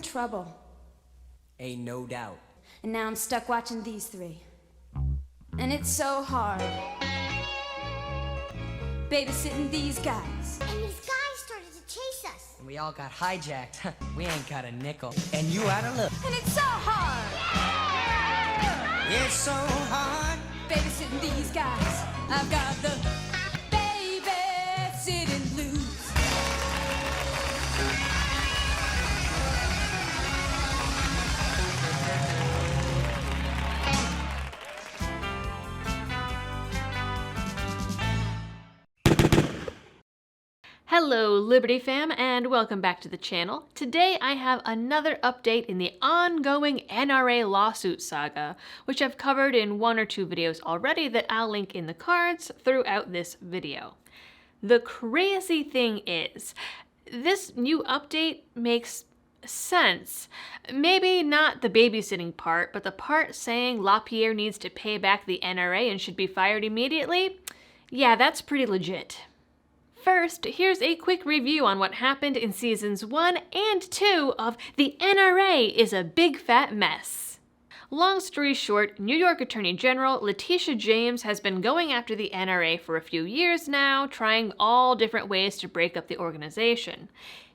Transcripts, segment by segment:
in trouble. Ain't no doubt. And now I'm stuck watching these three. And it's so hard. Babysitting these guys. And these guys started to chase us. And we all got hijacked. We ain't got a nickel. And you out of luck. And it's so hard. It's so hard. Babysitting these guys. I've got the babysitting blues. Hello Liberty fam and welcome back to the channel. Today I have another update in the ongoing NRA lawsuit saga, which I've covered in one or two videos already that I'll link in the cards throughout this video. The crazy thing is, this new update makes sense. Maybe not the babysitting part, but the part saying LaPierre needs to pay back the NRA and should be fired immediately? Yeah, that's pretty legit. First, here's a quick review on what happened in seasons 1 and 2 of The NRA is a Big Fat Mess. Long story short, New York Attorney General Letitia James has been going after the NRA for a few years now, trying all different ways to break up the organization.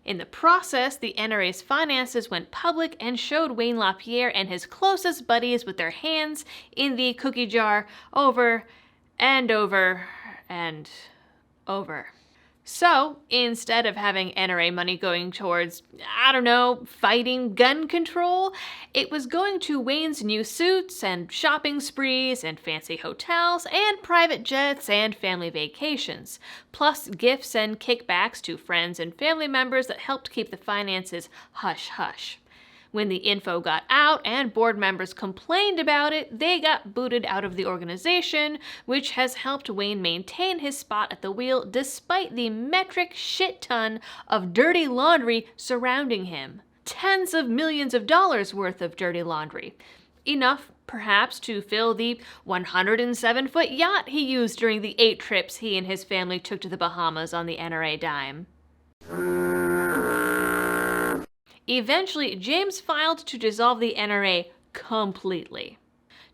In the process, the NRA's finances went public and showed Wayne LaPierre and his closest buddies with their hands in the cookie jar over and over and over. So, instead of having NRA money going towards, I don't know, fighting gun control, it was going to Wayne's new suits and shopping sprees and fancy hotels and private jets and family vacations, plus gifts and kickbacks to friends and family members that helped keep the finances hush-hush. When the info got out and board members complained about it, they got booted out of the organization, which has helped Wayne maintain his spot at the wheel despite the metric shit ton of dirty laundry surrounding him. Tens of millions of dollars worth of dirty laundry. Enough, perhaps, to fill the 107-foot yacht he used during the 8 trips he and his family took to the Bahamas on the NRA dime. Eventually, James filed to dissolve the NRA completely.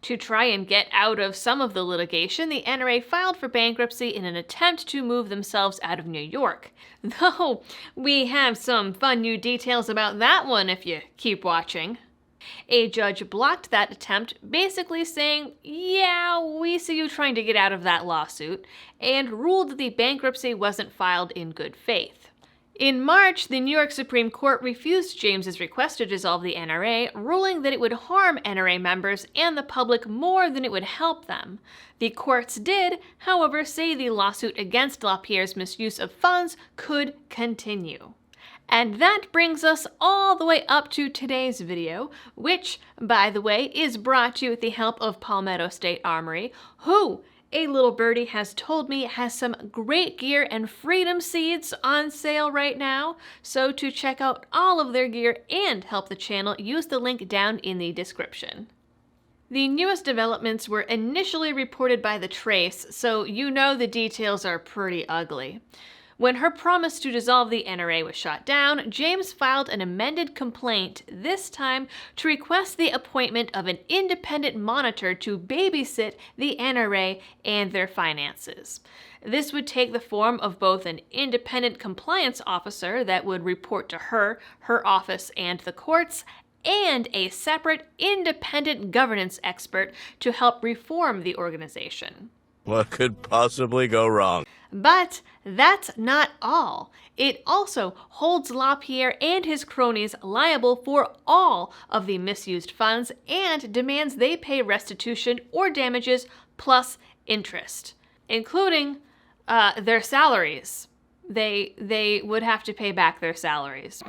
To try and get out of some of the litigation, the NRA filed for bankruptcy in an attempt to move themselves out of New York. Though, we have some fun new details about that one if you keep watching. A judge blocked that attempt, basically saying, yeah, we see you trying to get out of that lawsuit, and ruled that the bankruptcy wasn't filed in good faith. In March, the New York Supreme Court refused James's request to dissolve the NRA, ruling that it would harm NRA members and the public more than it would help them. The courts did, however, say the lawsuit against LaPierre's misuse of funds could continue. And that brings us all the way up to today's video, which, by the way, is brought to you with the help of Palmetto State Armory, who, a little birdie has told me, has some great gear and freedom seeds on sale right now. So to check out all of their gear and help the channel, use the link down in the description. The newest developments were initially reported by the Trace, so you know the details are pretty ugly. When her promise to dissolve the NRA was shot down, James filed an amended complaint, this time to request the appointment of an independent monitor to babysit the NRA and their finances. This would take the form of both an independent compliance officer that would report to her office, and the courts, and a separate independent governance expert to help reform the organization. What could possibly go wrong? But that's not all. It also holds LaPierre and his cronies liable for all of the misused funds and demands they pay restitution or damages plus interest, including their salaries. They would have to pay back their salaries.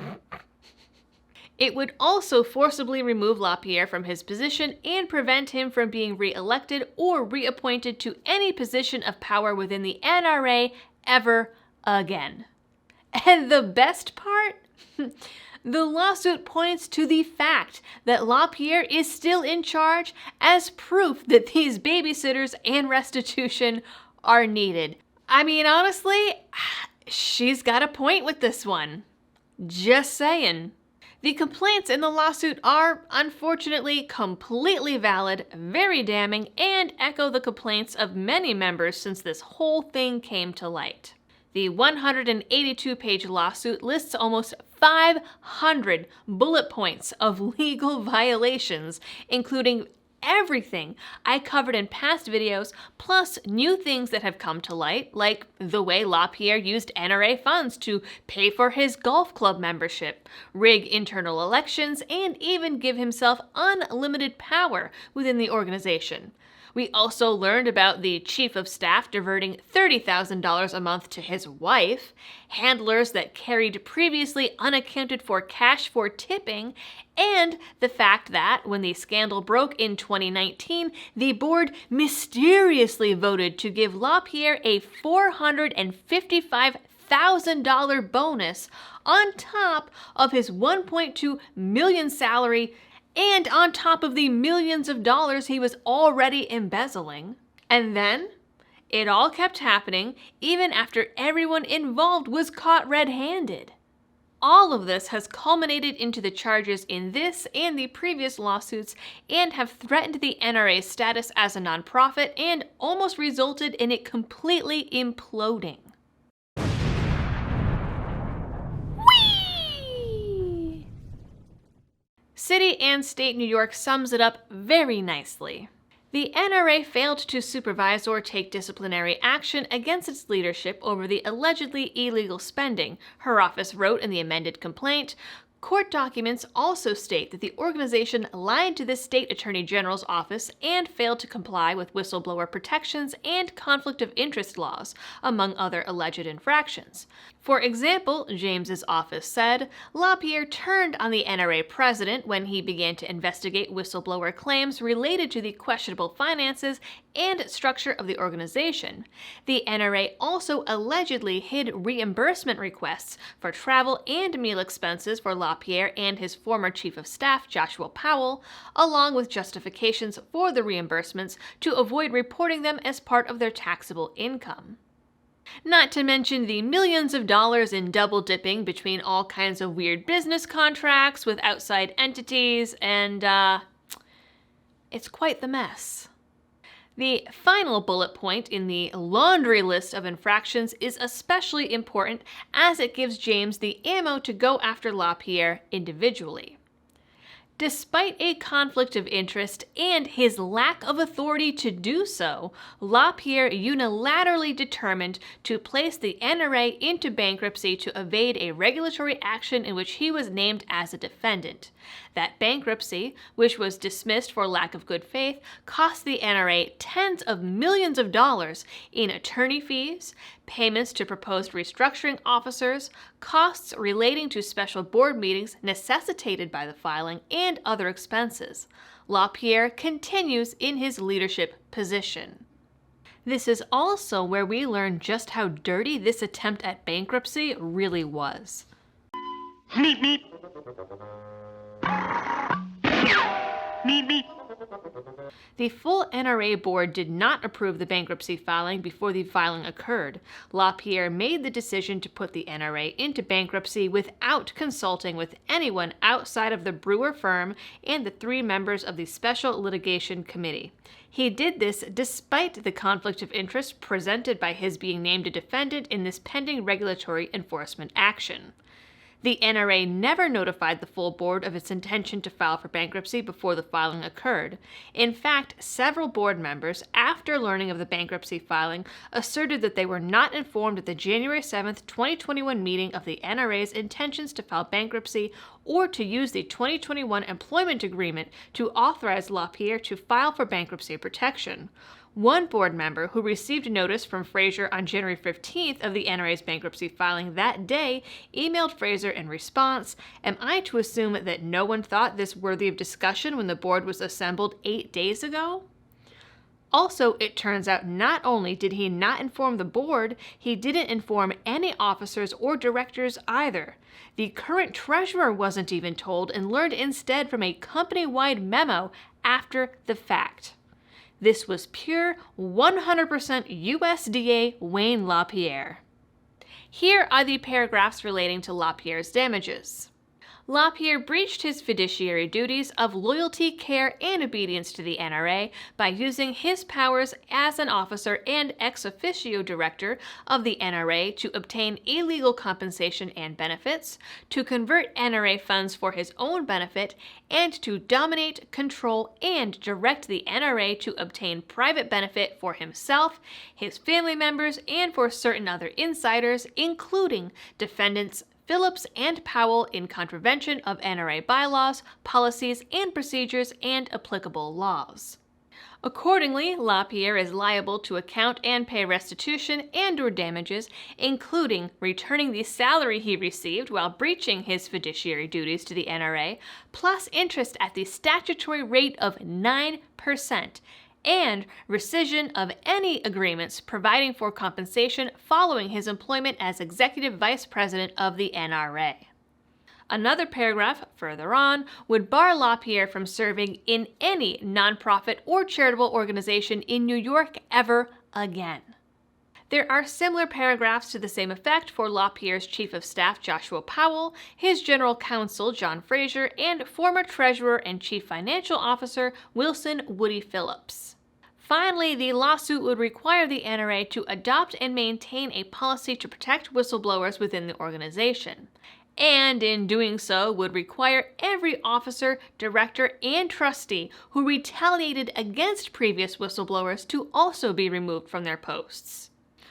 It would also forcibly remove LaPierre from his position and prevent him from being re-elected or reappointed to any position of power within the NRA ever again. And the best part? The lawsuit points to the fact that LaPierre is still in charge as proof that these babysitters and restitution are needed. I mean, honestly, she's got a point with this one. Just saying. The complaints in the lawsuit are, unfortunately, completely valid, very damning, and echo the complaints of many members since this whole thing came to light. The 182-page lawsuit lists almost 500 bullet points of legal violations, including everything I covered in past videos, plus new things that have come to light, like the way LaPierre used NRA funds to pay for his golf club membership, rig internal elections, and even give himself unlimited power within the organization. We also learned about the chief of staff diverting $30,000 a month to his wife, handlers that carried previously unaccounted for cash for tipping, and the fact that when the scandal broke in 2019, the board mysteriously voted to give LaPierre a $455,000 bonus on top of his $1.2 million salary and on top of the millions of dollars he was already embezzling. And then, it all kept happening even after everyone involved was caught red-handed. All of this has culminated into the charges in this and the previous lawsuits and have threatened the NRA's status as a nonprofit and almost resulted in it completely imploding. City and State New York sums it up very nicely. The NRA failed to supervise or take disciplinary action against its leadership over the allegedly illegal spending, her office wrote in the amended complaint. Court documents also state that the organization lied to the state attorney general's office and failed to comply with whistleblower protections and conflict of interest laws, among other alleged infractions. For example, James's office said, LaPierre turned on the NRA president when he began to investigate whistleblower claims related to the questionable finances and structure of the organization. The NRA also allegedly hid reimbursement requests for travel and meal expenses for LaPierre and his former chief of staff, Joshua Powell, along with justifications for the reimbursements to avoid reporting them as part of their taxable income. Not to mention the millions of dollars in double dipping between all kinds of weird business contracts with outside entities, and it's quite the mess. The final bullet point in the laundry list of infractions is especially important as it gives James the ammo to go after LaPierre individually. Despite a conflict of interest and his lack of authority to do so, LaPierre unilaterally determined to place the NRA into bankruptcy to evade a regulatory action in which he was named as a defendant. That bankruptcy, which was dismissed for lack of good faith, cost the NRA tens of millions of dollars in attorney fees, payments to proposed restructuring officers, costs relating to special board meetings necessitated by the filing, and other expenses. LaPierre continues in his leadership position. This is also where we learn just how dirty this attempt at bankruptcy really was. Meep meep. Meep meep. The full NRA board did not approve the bankruptcy filing before the filing occurred. LaPierre made the decision to put the NRA into bankruptcy without consulting with anyone outside of the Brewer firm and the 3 members of the Special Litigation Committee. He did this despite the conflict of interest presented by his being named a defendant in this pending regulatory enforcement action. The NRA never notified the full board of its intention to file for bankruptcy before the filing occurred. In fact, several board members, after learning of the bankruptcy filing, asserted that they were not informed at the January 7, 2021 meeting of the NRA's intentions to file bankruptcy or to use the 2021 employment agreement to authorize LaPierre to file for bankruptcy protection. One board member who received notice from Fraser on January 15th of the NRA's bankruptcy filing that day emailed Fraser in response, "Am I to assume that no one thought this worthy of discussion when the board was assembled 8 days ago?" Also, it turns out not only did he not inform the board, he didn't inform any officers or directors either. The current treasurer wasn't even told and learned instead from a company-wide memo after the fact. This was pure 100% USDA Wayne LaPierre. Here are the paragraphs relating to LaPierre's damages. LaPierre breached his fiduciary duties of loyalty, care, and obedience to the NRA by using his powers as an officer and ex officio director of the NRA to obtain illegal compensation and benefits, to convert NRA funds for his own benefit, and to dominate, control, and direct the NRA to obtain private benefit for himself, his family members, and for certain other insiders, including defendants Phillips and Powell, in contravention of NRA bylaws, policies, and procedures and applicable laws. Accordingly, LaPierre is liable to account and pay restitution and/or damages, including returning the salary he received while breaching his fiduciary duties to the NRA, plus interest at the statutory rate of 9%, and rescission of any agreements providing for compensation following his employment as executive vice president of the NRA. Another paragraph further on would bar LaPierre from serving in any nonprofit or charitable organization in New York ever again. There are similar paragraphs to the same effect for LaPierre's chief of staff Joshua Powell, his general counsel John Fraser, and former treasurer and chief financial officer Wilson Woody Phillips. Finally, the lawsuit would require the NRA to adopt and maintain a policy to protect whistleblowers within the organization, and in doing so would require every officer, director, and trustee who retaliated against previous whistleblowers to also be removed from their posts.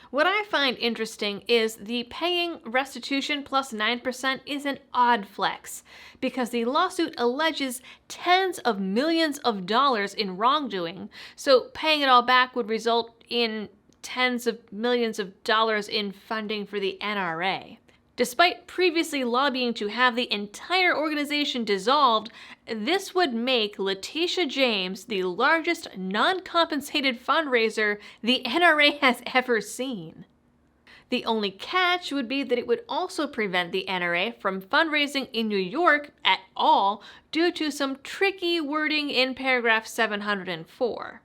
What I find interesting is the paying restitution plus 9% is an odd flex, because the lawsuit alleges tens of millions of dollars in wrongdoing, so paying it all back would result in tens of millions of dollars in funding for the NRA. Despite previously lobbying to have the entire organization dissolved, this would make Letitia James the largest non-compensated fundraiser the NRA has ever seen. The only catch would be that it would also prevent the NRA from fundraising in New York at all due to some tricky wording in paragraph 704.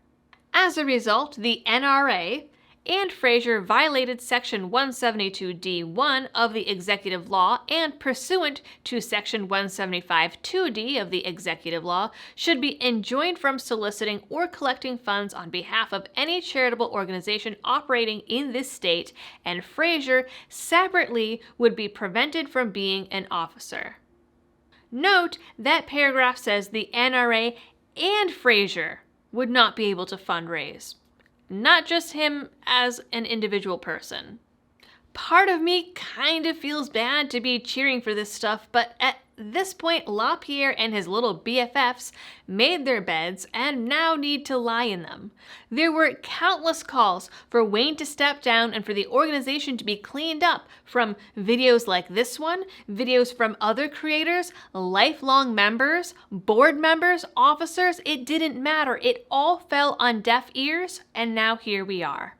As a result, the NRA and Fraser violated Section 172D1 of the Executive Law, and pursuant to Section 175-2D of the Executive Law, should be enjoined from soliciting or collecting funds on behalf of any charitable organization operating in this state, and Fraser separately would be prevented from being an officer. Note that paragraph says the NRA and Fraser would not be able to fundraise. Not just him as an individual person. Part of me kind of feels bad to be cheering for this stuff, but at this point, LaPierre and his little BFFs made their beds and now need to lie in them. There were countless calls for Wayne to step down and for the organization to be cleaned up, from videos like this one, videos from other creators, lifelong members, board members, officers. It didn't matter. It all fell on deaf ears, and now here we are.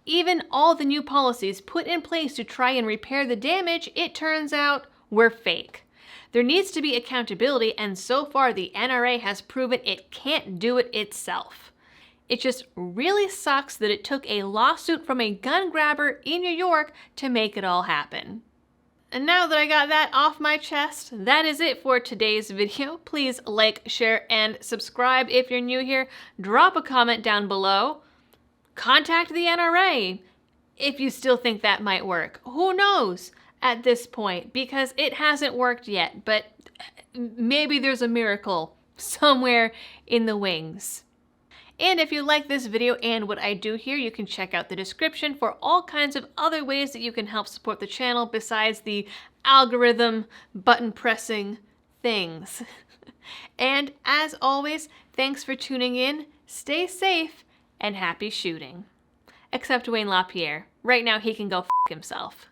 Even all the new policies put in place to try and repair the damage, it turns out, were fake. There needs to be accountability, and so far the NRA has proven it can't do it itself. It just really sucks that it took a lawsuit from a gun grabber in New York to make it all happen. And now that I got that off my chest, that is it for today's video. Please like, share, and subscribe if you're new here. Drop a comment down below. Contact the NRA if you still think that might work. Who knows at this point, because it hasn't worked yet, but maybe there's a miracle somewhere in the wings. And if you like this video and what I do here, you can check out the description for all kinds of other ways that you can help support the channel besides the algorithm button pressing things. And as always, thanks for tuning in, stay safe, and happy shooting. Except Wayne LaPierre. Right now he can go f*** himself.